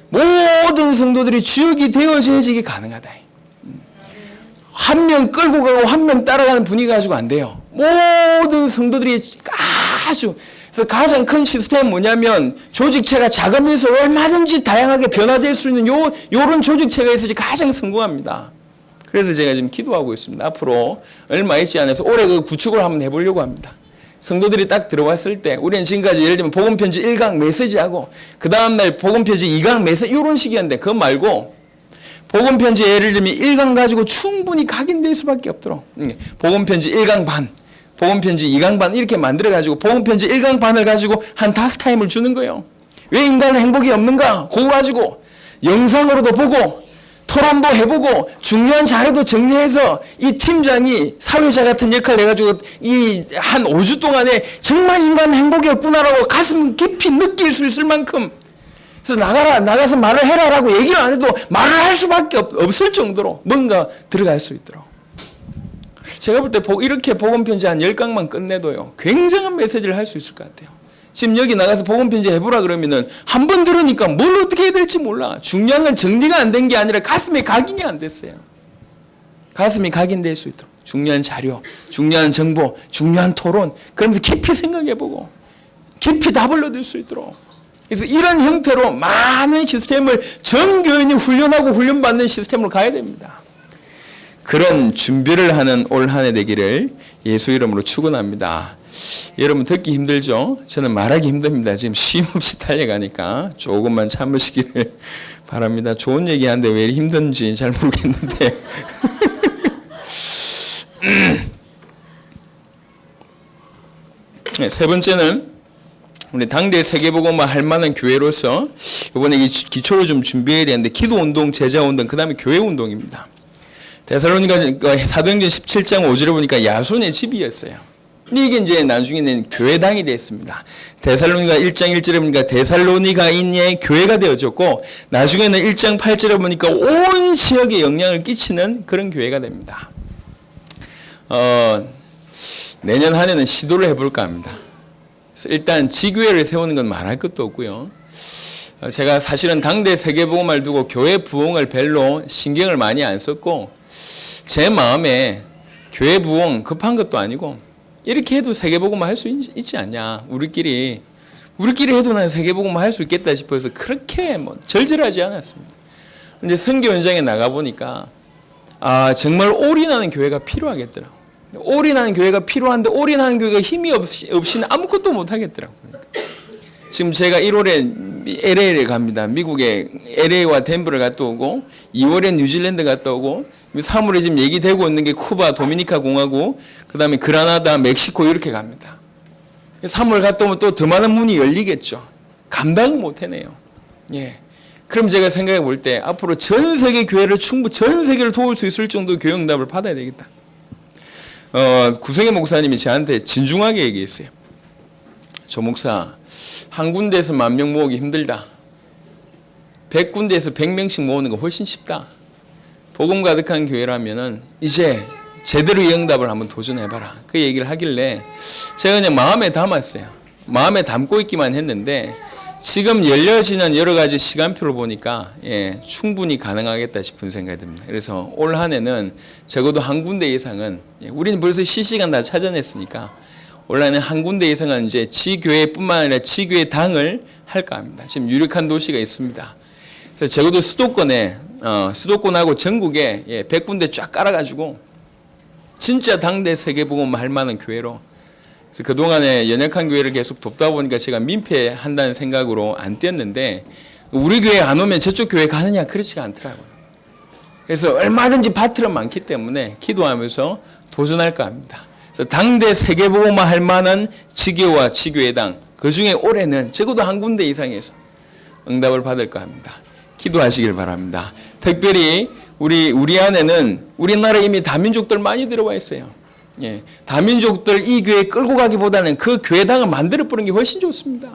모든 성도들이 주역이 되어져야지 이게 가능하다. 한 명 끌고 가고 한 명 따라가는 분위기 가지고 안 돼요. 모든 성도들이 아주 그래서 가장 큰 시스템은 뭐냐면 조직체가 작으면서 얼마든지 다양하게 변화될 수 있는 요런 조직체가 있어야지 가장 성공합니다. 그래서 제가 지금 기도하고 있습니다. 앞으로 얼마 있지 않아서 올해 그 구축을 한번 해보려고 합니다. 성도들이 딱 들어왔을 때 우리는 지금까지 예를 들면 복음편지 1강 메시지하고 그 다음날 복음편지 2강 메시지 이런 식이었는데 그거 말고 복음편지 예를 들면 1강 가지고 충분히 각인될 수밖에 없도록 복음편지 1강 반 복음편지 2강 반 이렇게 만들어가지고 복음편지 1강 반을 가지고 한 5타임을 주는 거예요. 왜 인간은 행복이 없는가? 그거 가지고 영상으로도 보고 토론도 해보고 중요한 자료도 정리해서 이 팀장이 사회자 같은 역할을 해가지고 이 한 5주 동안에 정말 인간은 행복이 없구나라고 가슴 깊이 느낄 수 있을 만큼 그래서 나가서 말을 해라라고 얘기를 안 해도 말을 할 수밖에 없을 정도로 뭔가 들어갈 수 있도록 제가 볼 때 이렇게 복음편지 한 10강만 끝내도요 굉장한 메시지를 할 수 있을 것 같아요. 지금 여기 나가서 복음편지 해보라 그러면은 한 번 들으니까 뭘 어떻게 해야 될지 몰라. 중요한 건 정리가 안 된 게 아니라 가슴에 각인이 안 됐어요. 가슴이 각인될 수 있도록 중요한 자료, 중요한 정보, 중요한 토론, 그러면서 깊이 생각해보고 깊이 답을 얻을 수 있도록. 그래서 이런 형태로 많은 시스템을 전 교인이 훈련하고 훈련받는 시스템으로 가야 됩니다. 그런 준비를 하는 올 한 해 되기를 예수 이름으로 축원합니다. 여러분 듣기 힘들죠? 저는 말하기 힘듭니다. 지금 쉼 없이 달려가니까 조금만 참으시기를 바랍니다. 좋은 얘기하는데 왜 힘든지 잘 모르겠는데 네, 세 번째는 우리 당대 세계복음화 할 만한 교회로서 이번에 기초로 좀 준비해야 되는데 기도운동, 제자운동, 그 다음에 교회운동입니다. 데살로니가 사도행전 17장 5절에 보니까 야손의 집이었어요. 근데 이게 이제 나중에는 교회당이 됐습니다. 데살로니가 1장 1절에 보니까 데살로니가인의 교회가 되어졌고 나중에는 1장 8절에 보니까 온 지역에 영향을 끼치는 그런 교회가 됩니다. 내년 한 해는 시도를 해볼까 합니다. 일단 지교회를 세우는 건 말할 것도 없고요. 제가 사실은 당대 세계복음화를 두고 교회 부흥을 별로 신경을 많이 안 썼고 제 마음에 교회 부흥 급한 것도 아니고 이렇게 해도 세계복음화 할 수 있지 않냐. 우리끼리 해도 난 세계복음화 할 수 있겠다 싶어서 그렇게 절절하지 않았습니다. 근데 선교 현장에 나가보니까 정말 올인하는 교회가 필요하겠더라고요. 올인하는 교회가 필요한데 올인하는 교회가 힘이 없이는 아무것도 못하겠더라고요. 지금 제가 1월에 LA를 갑니다. 미국의 LA와 덴버를 갔다 오고 2월에 뉴질랜드 갔다 오고 3월에 지금 얘기되고 있는 게 쿠바, 도미니카 공화국, 그 다음에 그라나다, 멕시코 이렇게 갑니다. 3월 갔다 오면 또 더 많은 문이 열리겠죠. 감당을 못 해내요. 예. 그럼 제가 생각해 볼 때 앞으로 전 세계 교회를 전 세계를 도울 수 있을 정도의 교회 응답을 받아야 되겠다. 구성의 목사님이 저한테 진중하게 얘기했어요. 조 목사, 한 군데에서 10,000명 모으기 힘들다. 100군데에서 100명씩 모으는 거 훨씬 쉽다. 복음 가득한 교회라면은 이제 제대로 이 응답을 한번 도전해봐라. 그 얘기를 하길래 제가 그냥 마음에 담았어요. 마음에 담고 있기만 했는데 지금 열려지는 여러 가지 시간표를 보니까 충분히 가능하겠다 싶은 생각이 듭니다. 그래서 올 한 해는 적어도 한 군데 이상은 우리는 벌써 실시간 다 찾아냈으니까 올 한 해 한 군데 이상은 이제 지교회뿐만 아니라 지교회 당을 할까 합니다. 지금 유력한 도시가 있습니다. 그래서 적어도 수도권하고 전국에 100군데 쫙 깔아가지고 진짜 당대 세계복음 할 만한 교회로. 그래서 그동안에 연약한 교회를 계속 돕다 보니까 제가 민폐한다는 생각으로 안 뛰었는데 우리 교회 안 오면 저쪽 교회 가느냐 그렇지가 않더라고요. 그래서 얼마든지 파트는 많기 때문에 기도하면서 도전할까 합니다. 그래서 당대 세계복음화 할 만한 지교와 지교회당 그중에 올해는 적어도 한 군데 이상에서 응답을 받을까 합니다. 기도하시길 바랍니다. 특별히 우리 안에는 우리나라에 이미 다민족들 많이 들어와 있어요. 다민족들 이 교회 끌고 가기보다는 그 교회당을 만들어 보는 게 훨씬 좋습니다.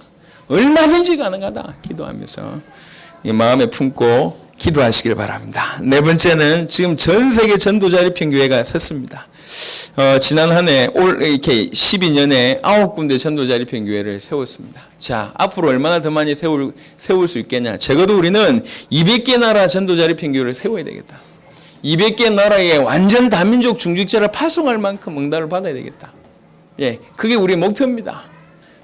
얼마든지 가능하다. 기도하면서 마음에 품고 기도하시길 바랍니다. 네 번째는 지금 전 세계 전도자립형 교회가 섰습니다. 지난 한 해 이렇게 12년에 9군데 전도자립형 교회를 세웠습니다. 자, 앞으로 얼마나 더 많이 세울 수 있겠냐. 적어도 우리는 200개 나라 전도자립형 교회를 세워야 되겠다. 200개 나라에 완전 다민족 중직자를 파송할 만큼 응답을 받아야 되겠다. 그게 우리 목표입니다.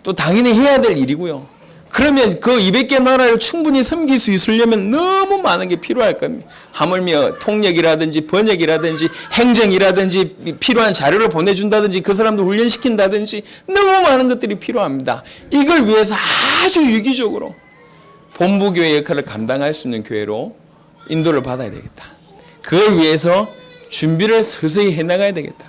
또 당연히 해야 될 일이고요. 그러면 그 200개 나라를 충분히 섬길 수 있으려면 너무 많은 게 필요할 겁니다. 하물며 통역이라든지 번역이라든지 행정이라든지 필요한 자료를 보내준다든지 그 사람들 훈련시킨다든지 너무 많은 것들이 필요합니다. 이걸 위해서 아주 유기적으로 본부교회 역할을 감당할 수 있는 교회로 인도를 받아야 되겠다. 그걸 위해서 준비를 서서히 해나가야 되겠다.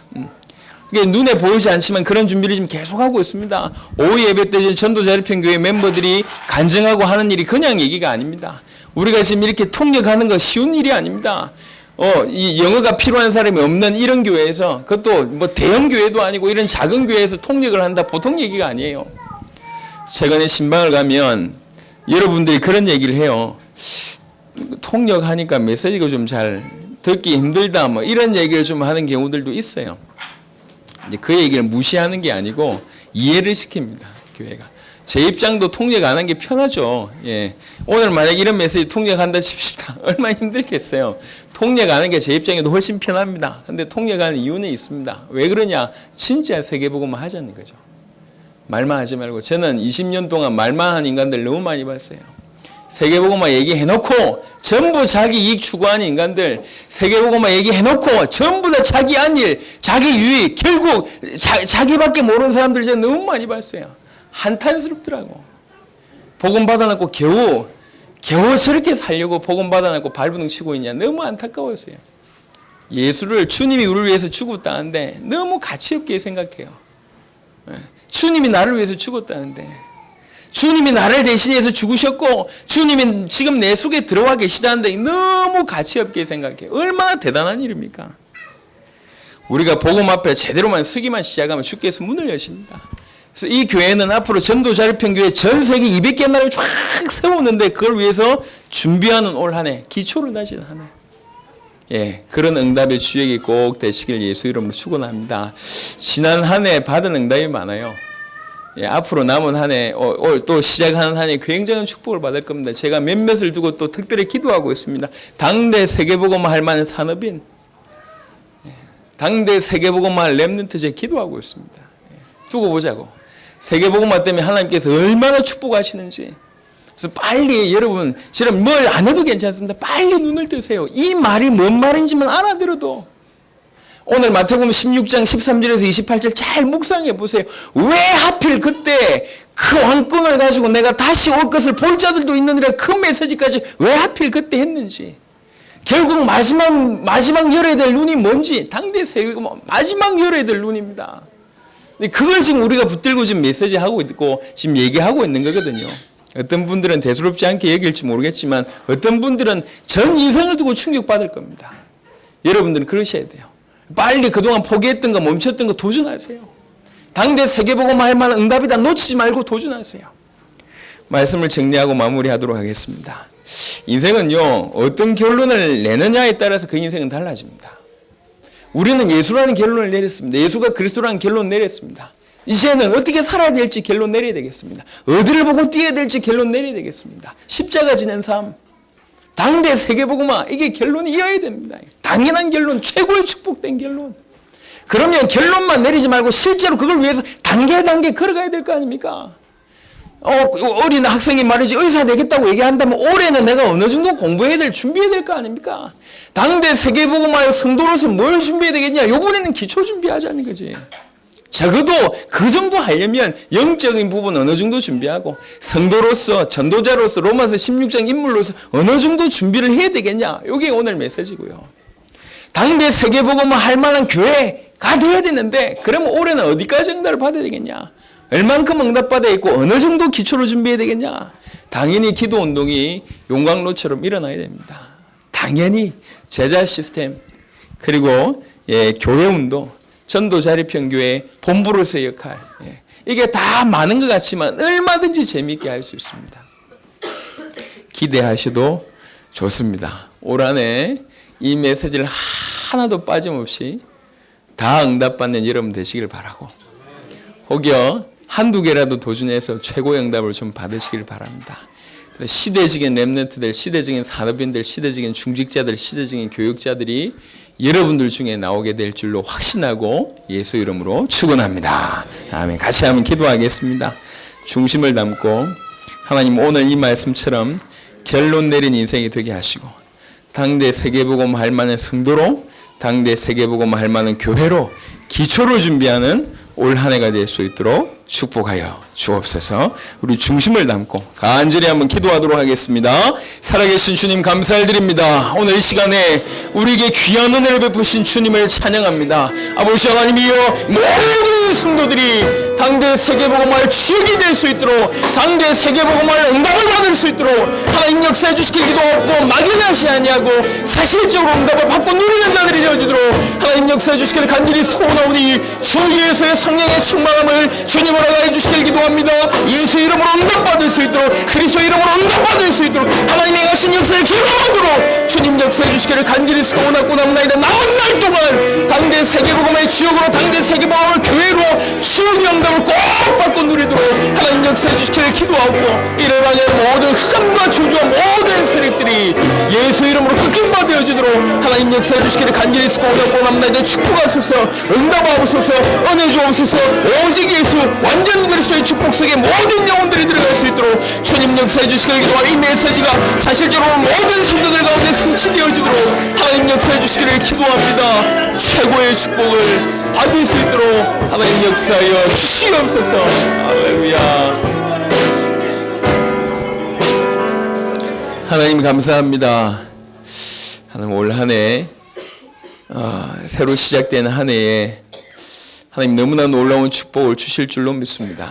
이게 눈에 보이지 않지만 그런 준비를 지금 계속하고 있습니다. 오후 예배 때 전도자립형 교회 멤버들이 간증하고 하는 일이 그냥 얘기가 아닙니다. 우리가 지금 이렇게 통역하는 거 쉬운 일이 아닙니다. 이 영어가 필요한 사람이 없는 이런 교회에서 그것도 뭐 대형 교회도 아니고 이런 작은 교회에서 통역을 한다 보통 얘기가 아니에요. 최근에 신방을 가면 여러분들이 그런 얘기를 해요. 통역하니까 메시지가 좀 잘 듣기 힘들다 뭐 이런 얘기를 좀 하는 경우들도 있어요. 이제 그 얘기를 무시하는 게 아니고 이해를 시킵니다. 교회가. 제 입장도 통역 안 한 게 편하죠. 예. 오늘 만약 이런 메시지 통역한다 칩시다. 얼마나 힘들겠어요. 통역 안 한 게 제 입장에도 훨씬 편합니다. 근데 통역하는 이유는 있습니다. 왜 그러냐? 진짜 세계복음만 하자는 거죠. 말만 하지 말고. 저는 20년 동안 말만 한 인간들 너무 많이 봤어요. 세계복음만 얘기해놓고 전부 자기 이익 추구하는 인간들, 세계복음만 얘기해놓고 전부 다 자기 안일, 자기 유익, 결국 자기밖에 모르는 사람들 제가 너무 많이 봤어요. 한탄스럽더라고. 복음 받아놓고 겨우 저렇게 살려고 복음 받아놓고 발버둥 치고 있냐. 너무 안타까웠어요. 예수를 주님이 우리를 위해서 죽었다는데 너무 가치없게 생각해요. 주님이 나를 위해서 죽었다는데, 주님이 나를 대신해서 죽으셨고 주님이 지금 내 속에 들어와 계시다는데 너무 가치없게 생각해요. 얼마나 대단한 일입니까? 우리가 복음 앞에 제대로만 서기만 시작하면 주께서 문을 여십니다. 그래서 이 교회는 앞으로 전도자립형교회 전 세계 200개 나라를 쫙 세우는데 그걸 위해서 준비하는 올 한 해, 기초를 다진 한 해. 예, 그런 응답의 주역이 꼭 되시길 예수 이름으로 축원합니다. 지난 한 해 받은 응답이 많아요. 예, 앞으로 남은 한 해, 올 또 시작하는 한 해 굉장한 축복을 받을 겁니다. 제가 몇몇을 두고 또 특별히 기도하고 있습니다. 당대 세계복음화 할 만한 산업인, 당대 세계복음화 할 렘넌트 제 기도하고 있습니다. 두고 보자고. 세계복음화 때문에 하나님께서 얼마나 축복하시는지. 그래서 빨리 여러분, 저는 뭘 안 해도 괜찮습니다. 빨리 눈을 뜨세요. 이 말이 뭔 말인지만 알아들어도. 오늘 마태복음 16장 13절에서 28절 잘 묵상해 보세요. 왜 하필 그때 그 왕권을 가지고 내가 다시 올 것을 볼 자들도 있느니라 그 메시지까지 왜 하필 그때 했는지. 결국 마지막 열어야 될 눈이 뭔지, 당대 세계가 마지막 열어야 될 눈입니다. 그걸 지금 우리가 붙들고 지금 메시지 하고 있고 지금 얘기하고 있는 거거든요. 어떤 분들은 대수롭지 않게 여길지 모르겠지만 어떤 분들은 전 인생을 두고 충격받을 겁니다. 여러분들은 그러셔야 돼요. 빨리 그동안 포기했던 거, 멈췄던 거 도전하세요. 당대 세계복음화 할 만한 응답이다. 놓치지 말고 도전하세요. 말씀을 정리하고 마무리하도록 하겠습니다. 인생은요, 어떤 결론을 내느냐에 따라서 그 인생은 달라집니다. 우리는 예수라는 결론을 내렸습니다. 예수가 그리스도라는 결론을 내렸습니다. 이제는 어떻게 살아야 될지 결론 내려야 되겠습니다. 어디를 보고 뛰어야 될지 결론 내려야 되겠습니다. 십자가 지는 삶, 당대 세계복음화, 이게 결론이 이어야 됩니다. 당연한 결론, 최고의 축복된 결론. 그러면 결론만 내리지 말고 실제로 그걸 위해서 단계 걸어가야 될 거 아닙니까? 어린 학생이 말이지 의사 되겠다고 얘기한다면 올해는 내가 어느 정도 공부해야 될, 준비해야 될 거 아닙니까? 당대 세계복음화의 성도로서 뭘 준비해야 되겠냐? 요번에는 기초 준비하자는 거지. 적어도 그 정도 하려면 영적인 부분 어느 정도 준비하고 성도로서, 전도자로서, 로마서 16장 인물로서 어느 정도 준비를 해야 되겠냐? 이게 오늘 메시지고요. 당대 세계복음화 할 만한 교회가 돼야 되는데 그러면 올해는 어디까지 응답을 받아야 되겠냐? 얼만큼 응답받아 있고 어느 정도 기초를 준비해야 되겠냐? 당연히 기도운동이 용광로처럼 일어나야 됩니다. 당연히 제자 시스템, 그리고 교회운동, 전도자립형교회 본부로서의 역할, 이게 다 많은 것 같지만 얼마든지 재미있게 할 수 있습니다. 기대하셔도 좋습니다. 올 한해 이 메시지를 하나도 빠짐없이 다 응답받는 여러분 되시길 바라고, 혹여 한두 개라도 도전해서 최고의 응답을 좀 받으시길 바랍니다. 그래서 시대적인 렘넌트들, 시대적인 산업인들, 시대적인 중직자들, 시대적인 교육자들이 여러분들 중에 나오게 될 줄로 확신하고 예수 이름으로 축원합니다. 아멘. 같이 한번 기도하겠습니다. 중심을 담고 하나님, 오늘 이 말씀처럼 결론 내린 인생이 되게 하시고 당대 세계복음 할 만한 성도로, 당대 세계복음 할 만한 교회로 기초를 준비하는 올 한 해가 될 수 있도록 축복하여 주옵소서. 우리 중심을 담고 간절히 한번 기도하도록 하겠습니다. 살아계신 주님 감사드립니다. 오늘 이 시간에 우리에게 귀한 은혜를 베푸신 주님을 찬양합니다. 아버지 하나님이여, 모든 성도들이 당대 세계복음화의 주역이 될 수 있도록, 당대 세계복음화의 응답을 받을 수 있도록 하나님 역사해 주시길 기도하고, 막연하지 아니하고 사실적으로 응답을 받고 누리는 자들이 되어지도록 하나님 역사해 주시길 간절히 소원하오니 주 예수의 성령의 충만함을 주님으로 가해 주시길 기도합니다. 예수 이름으로 응답받을 수 있도록, 그리스도 이름으로 응답받을 수 있도록 하나님의 하신 역사를 기록하도록 주님 역사해 주시기를 간절히 소원하고 남나이다. 남은 날 동안 당대 세계복음화의 주역으로, 당대 세계복음화의 교회로 주님의 응답을 꼭 받고 누리도록 하나님 역사해 주시기를 기도하고 이를 방해 모든 흑암과 저주와 모든 세력들이 예수 이름으로 끊김바 되어지도록 하나님 역사해 주시기를 간절히 원합니다. 축복하소서, 응답하옵소서, 은혜 주옵소서. 오직 예수 완전 그리스도의 축복 속에 모든 영혼들이 들어갈 수 있도록 주님 역사해 주시기를 기도하고 이 메시지가 사실적으로 모든 성도들 가운데 성취되어지도록 하나님 역사해 주시기를 기도합니다. 최고의 축복을 받을 수 있도록 하나님 역사하여 주시옵소서. 할렐루야. 하나님 감사합니다. 하나님 올 한 해 새로 시작된 한 해에 하나님 너무나 놀라운 축복을 주실 줄로 믿습니다.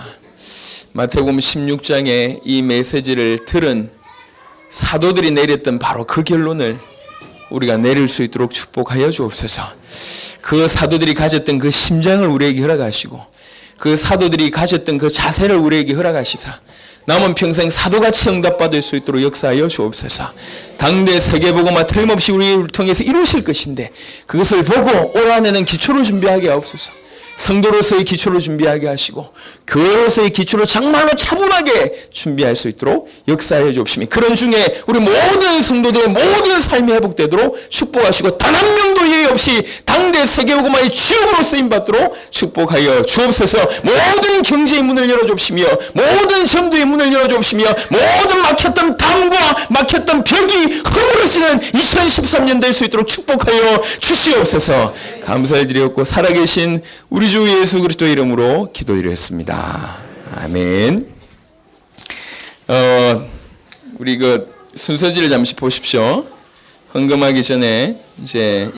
마태복음 16장에 이 메시지를 들은 사도들이 내렸던 바로 그 결론을 우리가 내릴 수 있도록 축복하여 주옵소서. 그 사도들이 가졌던 그 심장을 우리에게 허락하시고 그 사도들이 가졌던 그 자세를 우리에게 허락하시사 남은 평생 사도같이 응답받을 수 있도록 역사하여 주옵소서. 당대 세계복음화 틀림없이 우리를 통해서 이루실 것인데 그것을 보고 올 한 해는 기초를 준비하게 하옵소서. 성도로서의 기초를 준비하게 하시고 교회로서의 기초를 정말로 차분하게 준비할 수 있도록 역사해 주옵시며 그런 중에 우리 모든 성도들의 모든 삶이 회복되도록 축복하시고 단 한 명도 예외 없이 당대 세계복음화의 주역으로 쓰임받도록 축복하여 주옵소서. 모든 경제의 문을 열어주옵시며 모든 전도의 문을 열어주옵시며 모든 막혔던 담과 막혔던 벽이 허물어지는 2013년 될 수 있도록 축복하여 주시옵소서. 감사를 드렸고 살아계신 우리 주 예수 그리스도의 이름으로 기도드렸습니다. 아멘. 우리 그 순서지를 잠시 보십시오. 헌금하기 전에 이제